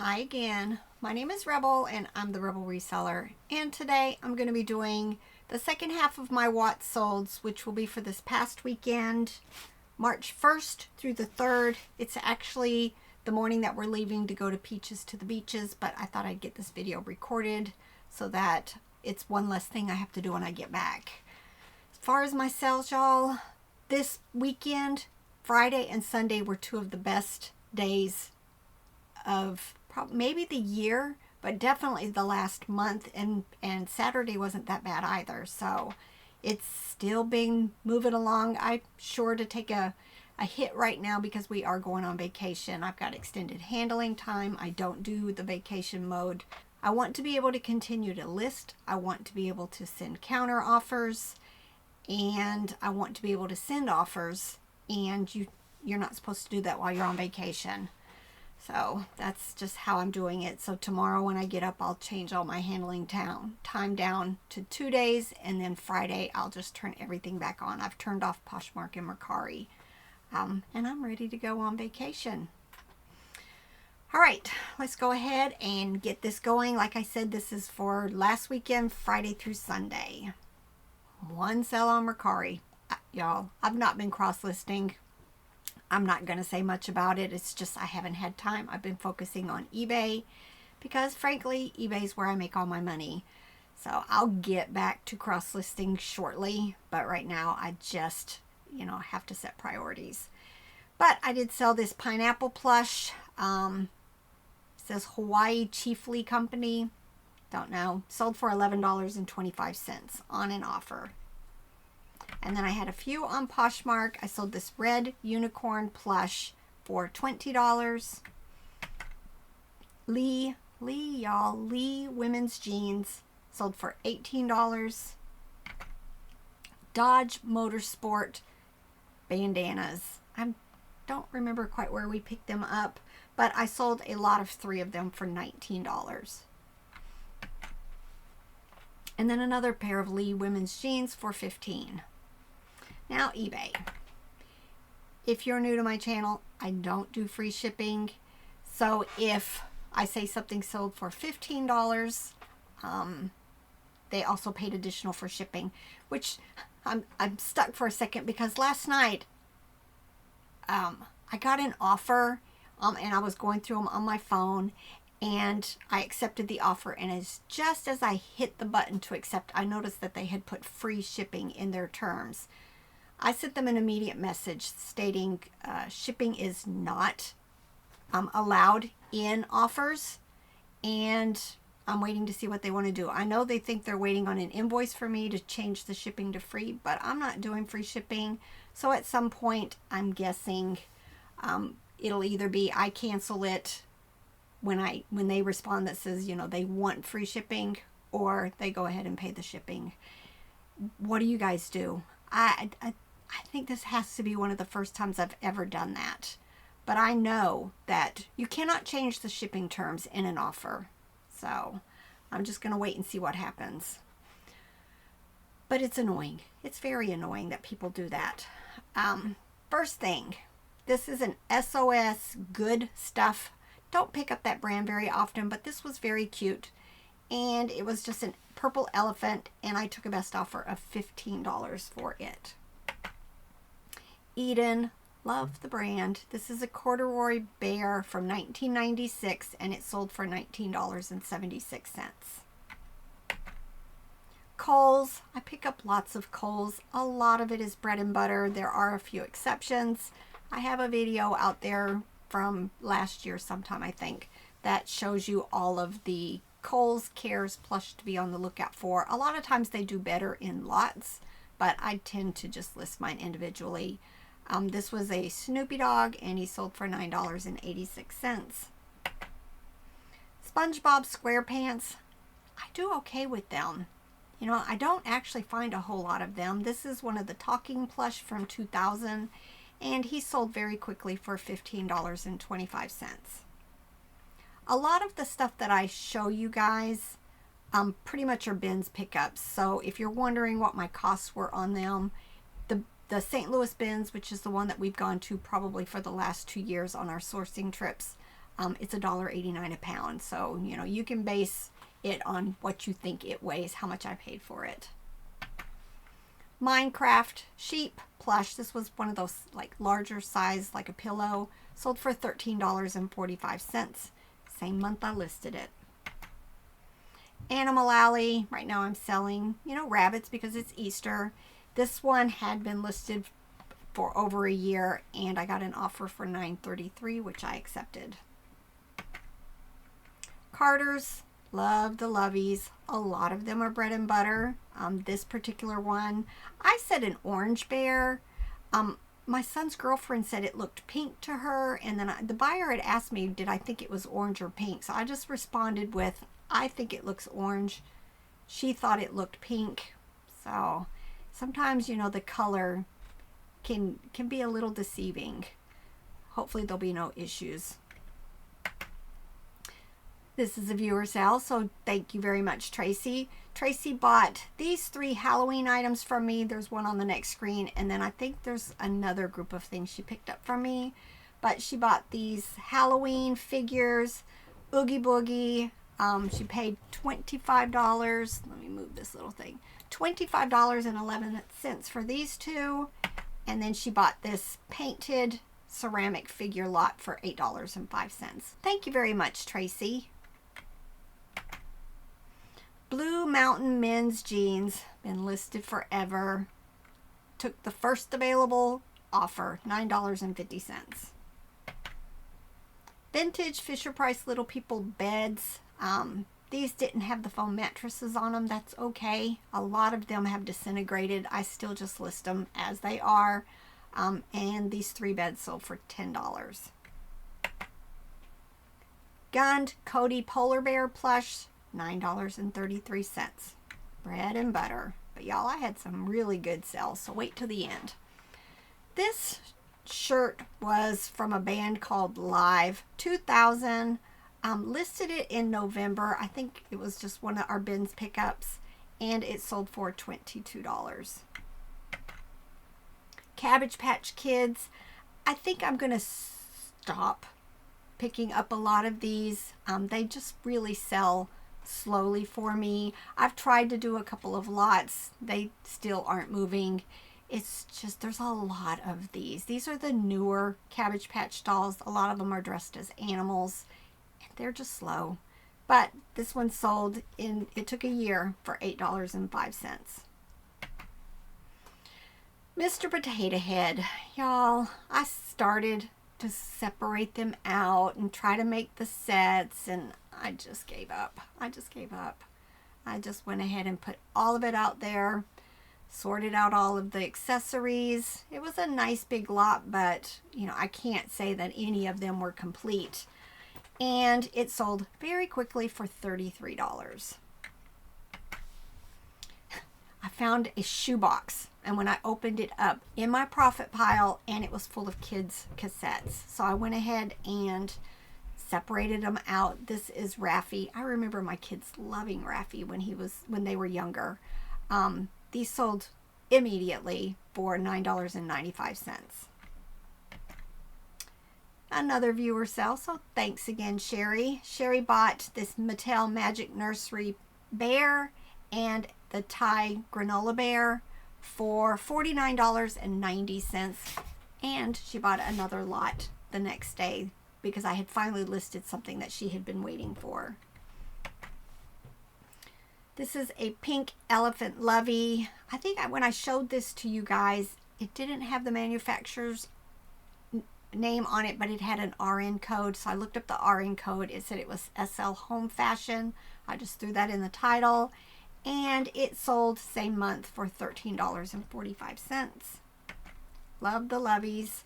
Hi again. My name is Rebel and I'm the Rebel Reseller, and today I'm going to be doing the second half of my Watts Solds, which will be for this past weekend, March 1st through the 3rd. It's actually the morning that we're leaving to go to Peaches to the Beaches, but I thought I'd get this video recorded so that it's one less thing I have to do when I get back. As far as my sales, y'all, this weekend, Friday and Sunday were two of the best days of maybe the year, but definitely the last month, and Saturday wasn't that bad either. So it's still been moving along. I'm sure to take a hit right now because we are going on vacation. I've got extended handling time. I don't do the vacation mode. I want to be able to continue to list. I want to be able to send counter offers, and I want to be able to send offers, and you're not supposed to do that while you're on vacation. So that's just how I'm doing it. So tomorrow when I get up, I'll change all my handling time down to 2 days, and then Friday I'll just turn everything back on. I've turned off Poshmark and Mercari, and I'm ready to go on vacation. All right, let's go ahead and get this going. Like I said, this is for last weekend, Friday through Sunday. One sale on Mercari. Y'all, I've not been cross-listing. I'm not going to say much about it. It's just I haven't had time. I've been focusing on eBay because, frankly, eBay is where I make all my money. So I'll get back to cross-listing shortly, but right now I just, have to set priorities. But I did sell this pineapple plush. It says Hawaii Chiefly Company. Don't know. Sold for $11.25 on an offer. And then I had a few on Poshmark. I sold this red unicorn plush for $20. Lee women's jeans sold for $18. Dodge Motorsport bandanas. I don't remember quite where we picked them up, but I sold a lot of 3 of them for $19. And then another pair of Lee women's jeans for $15. Now, eBay. If you're new to my channel, I don't do free shipping. So if I say something sold for $15, they also paid additional for shipping, which I'm stuck for a second because last night I got an offer and I was going through them on my phone, and I accepted the offer, and just as I hit the button to accept, I noticed that they had put free shipping in their terms. I sent them an immediate message stating shipping is not allowed in offers, and I'm waiting to see what they want to do. I know they think they're waiting on an invoice for me to change the shipping to free, but I'm not doing free shipping. So at some point, I'm guessing it'll either be I cancel it when they respond that says, they want free shipping, or they go ahead and pay the shipping. What do you guys do? I think this has to be one of the first times I've ever done that. But I know that you cannot change the shipping terms in an offer. So I'm just going to wait and see what happens. But it's annoying. It's very annoying that people do that. First thing, this is an SOS Good Stuff. Don't pick up that brand very often, but this was very cute. And it was just a purple elephant, and I took a best offer of $15 for it. Eden, love the brand. This is a corduroy bear from 1996, and it sold for $19.76. Kohl's, I pick up lots of Kohl's. A lot of it is bread and butter. There are a few exceptions. I have a video out there from last year sometime, I think, that shows you all of the Kohl's Cares Plush to be on the lookout for. A lot of times they do better in lots, but I tend to just list mine individually. This was a Snoopy dog, and he sold for $9.86. SpongeBob SquarePants, I do okay with them. I don't actually find a whole lot of them. This is one of the talking plush from 2000, and he sold very quickly for $15.25. A lot of the stuff that I show you guys pretty much are bins pickups. So if you're wondering what my costs were on them, the St. Louis bins, which is the one that we've gone to probably for the last 2 years on our sourcing trips, it's $1.89 a pound. So, you know, you can base it on what you think it weighs, how much I paid for it. Minecraft sheep plush. This was one of those like larger size, like a pillow. Sold for $13.45. Same month I listed it. Animal Alley. Right now I'm selling, you know, rabbits because it's Easter. This one had been listed for over a year and I got an offer for $9.33, which I accepted. Carter's. Love the loveys. A lot of them are bread and butter. This particular one, I said an orange bear. My son's girlfriend said it looked pink to her, and then the buyer had asked me, did I think it was orange or pink? So I just responded with, I think it looks orange. She thought it looked pink. So sometimes, you know, the color can be a little deceiving. Hopefully there'll be no issues. This is a viewer sale, so thank you very much, Tracy. Tracy bought these 3 Halloween items from me. There's one on the next screen, and then I think there's another group of things she picked up from me. But she bought these Halloween figures, Oogie Boogie. She paid $25. Let me move this little thing. $25.11 for these 2. And then she bought this painted ceramic figure lot for $8.05. Thank you very much, Tracy. Blue Mountain men's jeans, been listed forever. Took the first available offer, $9.50. Vintage Fisher-Price Little People beds. These didn't have the foam mattresses on them. That's okay. A lot of them have disintegrated. I still just list them as they are. And these 3 beds sold for $10. Gund Cody Polar Bear plush, $9.33. Bread and butter. But y'all, I had some really good sales, so wait till the end. This shirt was from a band called Live 2000. Listed it in November. I think it was just one of our bins pickups, and it sold for $22. Cabbage Patch Kids. I think I'm going to stop picking up a lot of these. They just really sell slowly for me. I've tried to do a couple of lots. They still aren't moving. It's just, there's a lot of these. These are the newer Cabbage Patch dolls. A lot of them are dressed as animals. And they're just slow. But this one sold in, it took a year for $8.05. Mr. Potato Head. Y'all, I started to separate them out and try to make the sets, and I just gave up. I just went ahead and put all of it out there, sorted out all of the accessories. It was a nice big lot, but you know, I can't say that any of them were complete. And it sold very quickly for $33. I found a shoebox, and when I opened it up in my profit pile, and it was full of kids' cassettes. So I went ahead and separated them out. This is Raffi. I remember my kids loving Raffi when they were younger. These sold immediately for $9.95. Another viewer sale, so thanks again, Sherry. Sherry bought this Mattel Magic Nursery bear and the Thai granola bear for $49.90, and she bought another lot the next day because I had finally listed something that she had been waiting for. This is a pink elephant lovey. I think when I showed this to you guys, it didn't have the manufacturer's name on it, but it had an RN code. So I looked up the RN code. It said it was SL Home Fashion. I just threw that in the title, and it sold same month for $13.45. Love the loveys.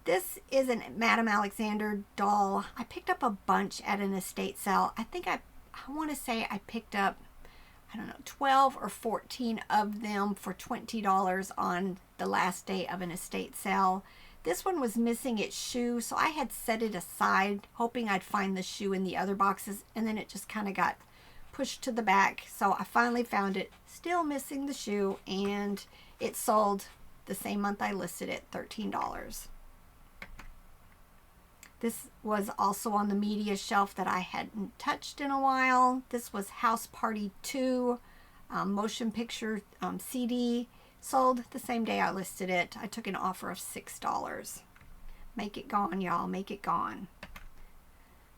This is a Madame Alexander doll. I picked up a bunch at an estate sale. I think I want to say I picked up, I don't know, 12 or 14 of them for $20 on the last day of an estate sale. This one was missing its shoe, so I had set it aside hoping I'd find the shoe in the other boxes, and then it just kind of got pushed to the back. So I finally found it, still missing the shoe, and it sold the same month I listed it, $13. This was also on the media shelf that I hadn't touched in a while. This was House Party 2 motion picture CD. Sold the same day I listed it. I took an offer of $6. Make it gone, y'all. Make it gone.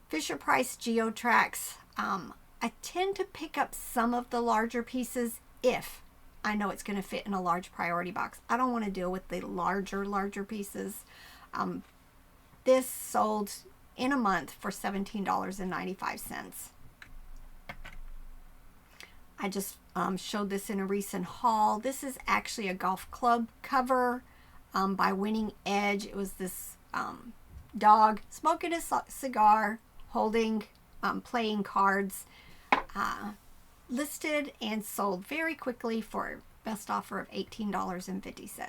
Fisher-Price Geotrax. I tend to pick up some of the larger pieces if I know it's going to fit in a large priority box. I don't want to deal with the larger pieces. This sold in a month for $17.95. I just showed this in a recent haul. This is actually a golf club cover by Winning Edge. It was this dog smoking a cigar, holding playing cards, listed and sold very quickly for best offer of $18.50.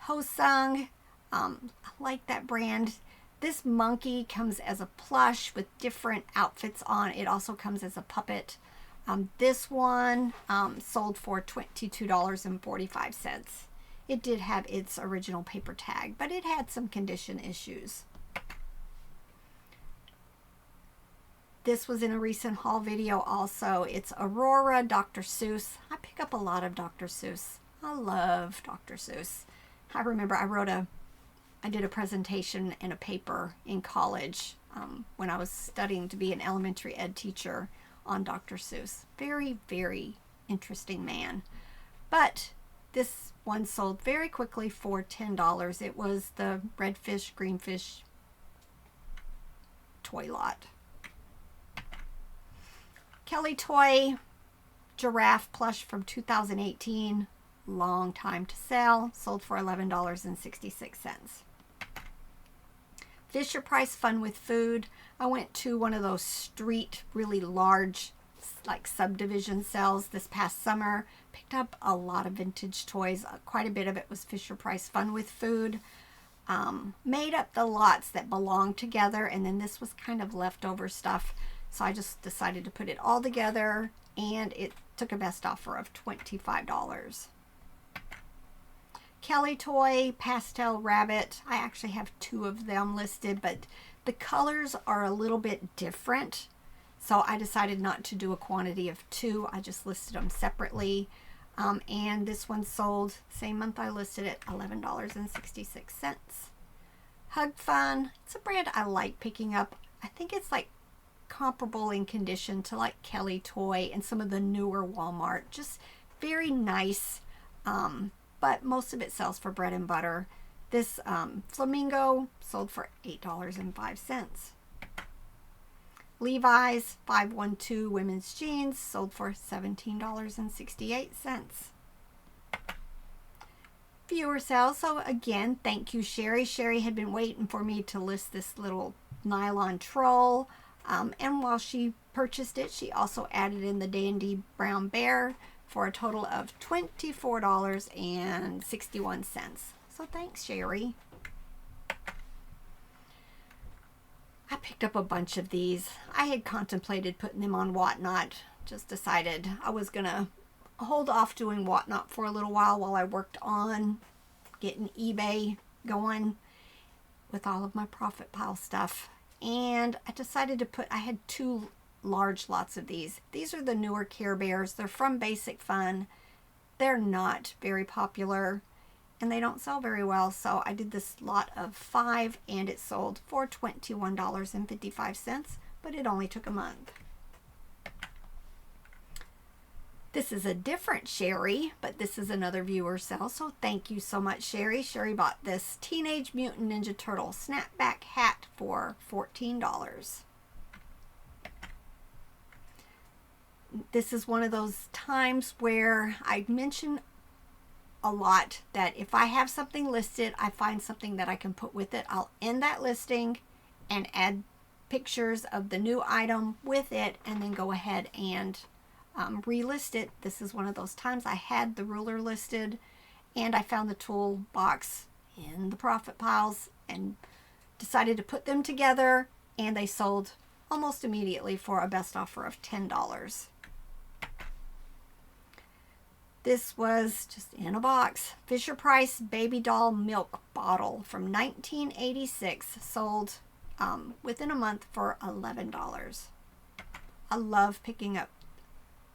Hosung, I like that brand. This monkey comes as a plush with different outfits on. It also comes as a puppet. This one sold for $22.45. It did have its original paper tag, but it had some condition issues. This was in a recent haul video also. It's Aurora Dr. Seuss. I pick up a lot of Dr. Seuss. I love Dr. Seuss. I remember I did a presentation in a paper in college when I was studying to be an elementary ed teacher on Dr. Seuss. Very, very interesting man. But this one sold very quickly for $10. It was the red fish, green fish toy lot. Kelly Toy giraffe plush from 2018. Long time to sell. Sold for $11.66. Fisher-Price Fun with Food. I went to one of those street, really large, like subdivision sales this past summer. Picked up a lot of vintage toys. Quite a bit of it was Fisher-Price Fun with Food. Made up the lots that belonged together, and then this was kind of leftover stuff. So I just decided to put it all together, and it took a best offer of $25. Kelly Toy Pastel Rabbit. I actually have 2 of them listed, but the colors are a little bit different. So I decided not to do a quantity of 2. I just listed them separately. And this one sold same month I listed it, $11.66. Hug Fun. It's a brand I like picking up. I think it's like comparable in condition to like Kelly Toy and some of the newer Walmart. Just very nice. But most of it sells for bread and butter. This flamingo sold for $8.05. Levi's 512 women's jeans sold for $17.68. Viewer sales. So again, thank you, Sherry. Sherry had been waiting for me to list this little nylon troll. And while she purchased it, she also added in the Dandy Brown Bear for a total of $24.61. So thanks, Sherry. I picked up a bunch of these. I had contemplated putting them on Whatnot. Just decided I was going to hold off doing Whatnot for a little while I worked on getting eBay going with all of my profit pile stuff. And I decided to I had 2 large lots of these. These are the newer Care Bears. They're from Basic Fun. They're not very popular and they don't sell very well. So I did this lot of 5 and it sold for $21.55, but it only took a month. This is a different Sherry, but this is another viewer sale. So thank you so much, Sherry. Sherry bought this Teenage Mutant Ninja Turtle snapback hat for $14. This is one of those times where I mention a lot that if I have something listed, I find something that I can put with it. I'll end that listing and add pictures of the new item with it and then go ahead and relist it. This is one of those times I had the ruler listed and I found the toolbox in the profit piles and decided to put them together, and they sold almost immediately for a best offer of $10. This was just in a box. Fisher-Price baby doll milk bottle from 1986, sold within a month for $11. I love picking up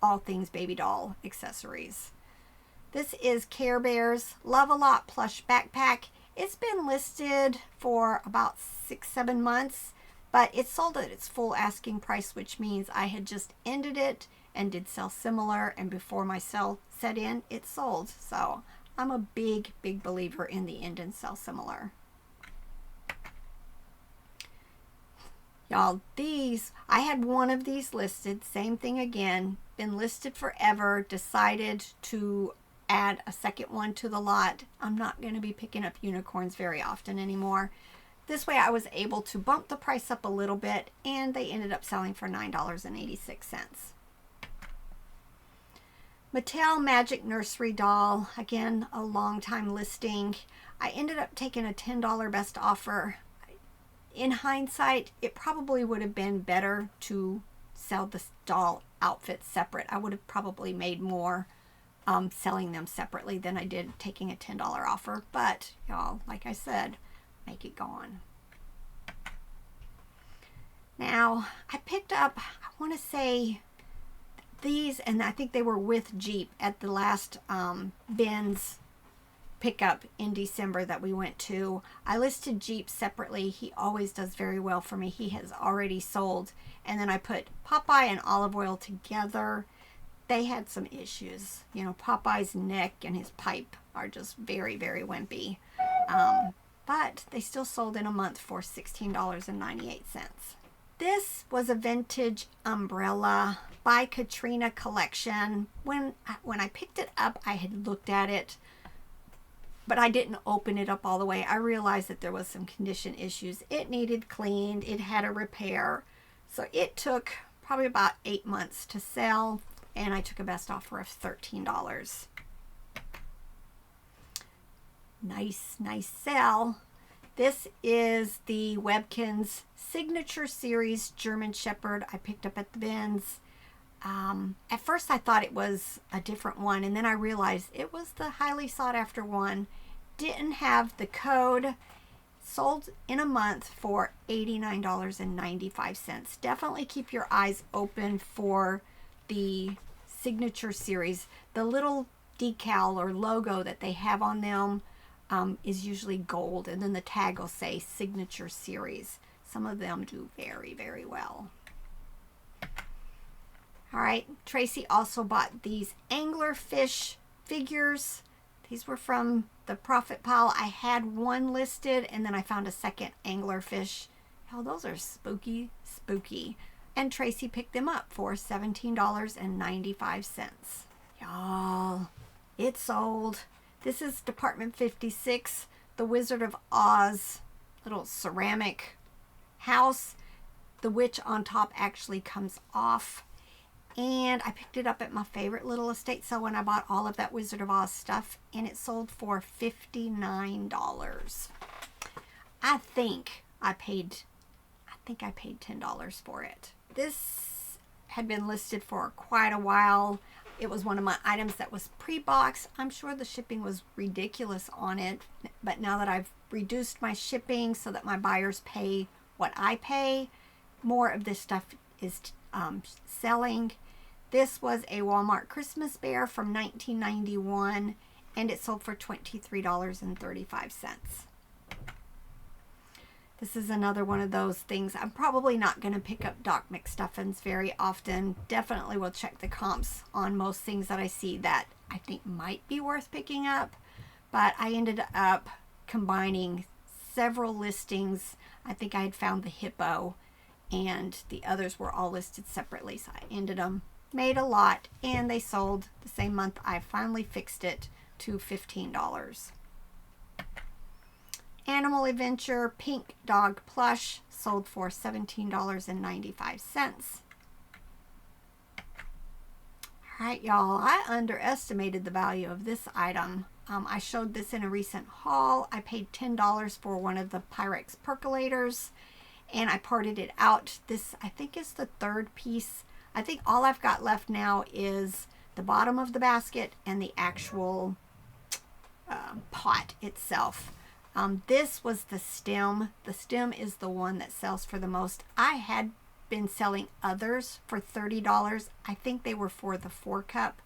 all things baby doll accessories. This is Care Bear's Love A Lot Plush Backpack. It's been listed for about 6-7 months, but it sold at its full asking price, which means I had just ended it and did sell similar, and before my sale set in, it sold. So I'm a big believer in the end and sell similar. Y'all, these, I had one of these listed, same thing again, been listed forever, decided to add a second one to the lot. I'm not going to be picking up unicorns very often anymore. This way I was able to bump the price up a little bit, and they ended up selling for $9.86. Mattel Magic Nursery Doll, again, a long time listing. I ended up taking a $10 best offer. In hindsight, it probably would have been better to sell this doll outfit separate. I would have probably made more selling them separately than I did taking a $10 offer. But, y'all, like I said, make it go on. Now, I picked up, I want to say, these, and I think they were with Jeep at the last Ben's pickup in December that we went to. I listed Jeep separately. He always does very well for me. He has already sold. And then I put Popeye and Olive Oil together. They had some issues. You know, Popeye's neck and his pipe are just very wimpy. But they still sold in a month for $16.98. This was a vintage umbrella by Katrina Collection. When I picked it up, I had looked at it, but I didn't open it up all the way. I realized that there was some condition issues. It needed cleaned. It had a repair. So it took probably about 8 months to sell, and I took a best offer of $13. Nice sell. This is the Webkinz Signature Series German Shepherd I picked up at the bins. At first I thought it was a different one, and then I realized it was the highly sought after one. Didn't have the code. Sold in a month for $89.95. Definitely keep your eyes open for the Signature Series. The little decal or logo that they have on them is usually gold, and then the tag will say Signature Series. Some of them do very well. All right, Tracy also bought these anglerfish figures. These were from the profit pile. I had one listed, and then I found a second anglerfish. Oh, those are spooky. And Tracy picked them up for $17.95. Y'all, it sold. This is Department 56, the Wizard of Oz little ceramic house. The witch on top actually comes off. And I picked it up at my favorite little estate sale when I bought all of that Wizard of Oz stuff, and it sold for $59. I think I paid $10 for it. This had been listed for quite a while. It was one of my items that was pre-boxed. I'm sure the shipping was ridiculous on it, but now that I've reduced my shipping so that my buyers pay what I pay, more of this stuff is selling. This was a Walmart Christmas bear from 1991, and it sold for $23.35. This is another one of those things. I'm probably not going to pick up Doc McStuffins very often. Definitely will check the comps on most things that I see that I think might be worth picking up. But I ended up combining several listings. I think I had found the hippo, and the others were all listed separately. So I ended them, made a lot, and they sold the same month I finally fixed it to $15. Animal Adventure Pink Dog Plush sold for $17.95. Alright, y'all, I underestimated the value of this item. I showed this in a recent haul. I paid $10 for one of the Pyrex percolators, and I parted it out. This, I think, is the third piece. I think all I've got left now is the bottom of the basket and the actual pot itself. This was the stem. The stem is the one that sells for the most. I had been selling others for $30. I think they were for the 4-cup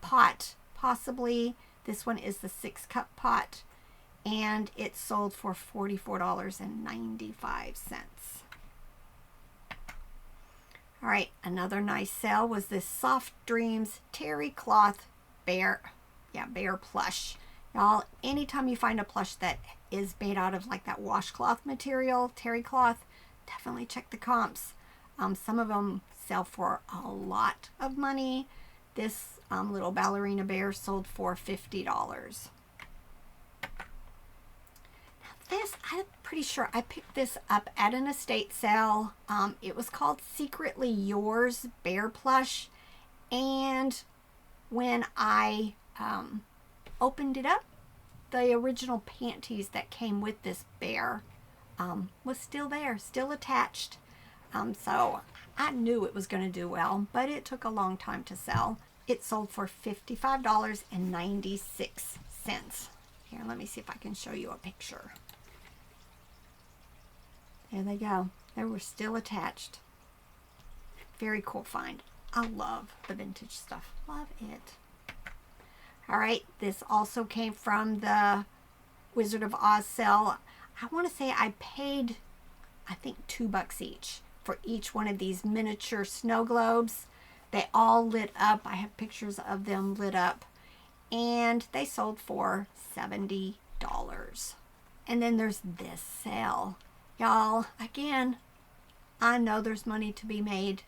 pot, possibly. This one is the 6-cup pot, and it sold for $44.95. All right, another nice sale was this Soft Dreams terry cloth bear plush. Y'all, anytime you find a plush that is made out of like that washcloth material, terry cloth, definitely check the comps. Some of them sell for a lot of money. This little ballerina bear sold for $50. This, I'm pretty sure I picked this up at an estate sale. It was called Secretly Yours Bear Plush. And when I opened it up, the original panties that came with this bear was still there, still attached. So I knew it was going to do well, but it took a long time to sell. It sold for $55.96. Here, let me see if I can show you a picture. There they go. They were still attached. Very cool find. I love the vintage stuff. Love it. All right, this also came from the Wizard of Oz sale. I want to say I paid, I think, $2 each for each one of these miniature snow globes. They all lit up. I have pictures of them lit up. And they sold for $70. And then there's this sale. Y'all, again, I know there's money to be made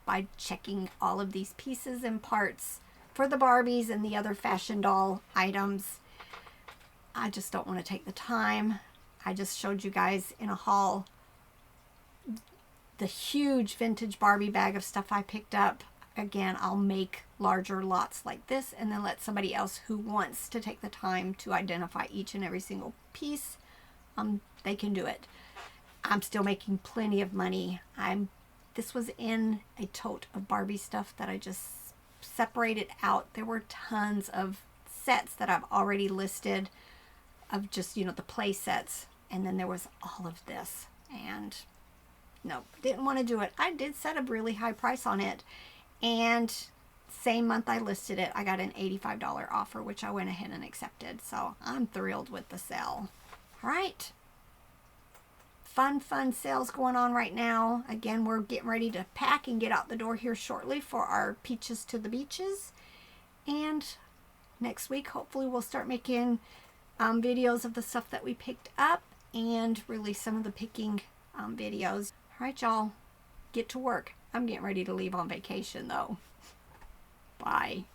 by checking all of these pieces and parts for the Barbies and the other fashion doll items. I just don't want to take the time. I just showed you guys in a haul the huge vintage Barbie bag of stuff I picked up. Again, I'll make larger lots like this and then let somebody else who wants to take the time to identify each and every single piece, they can do it. I'm still making plenty of money. This was in a tote of Barbie stuff that I just separated out. There were tons of sets that I've already listed of just, you know, the play sets. And then there was all of this. And no, didn't want to do it. I did set a really high price on it. And same month I listed it, I got an $85 offer, which I went ahead and accepted. So I'm thrilled with the sale. All right. Fun sales going on right now. Again, we're getting ready to pack and get out the door here shortly for our Peaches to the Beaches. And next week, hopefully we'll start making videos of the stuff that we picked up and release some of the picking videos. All right, y'all, get to work. I'm getting ready to leave on vacation though. Bye.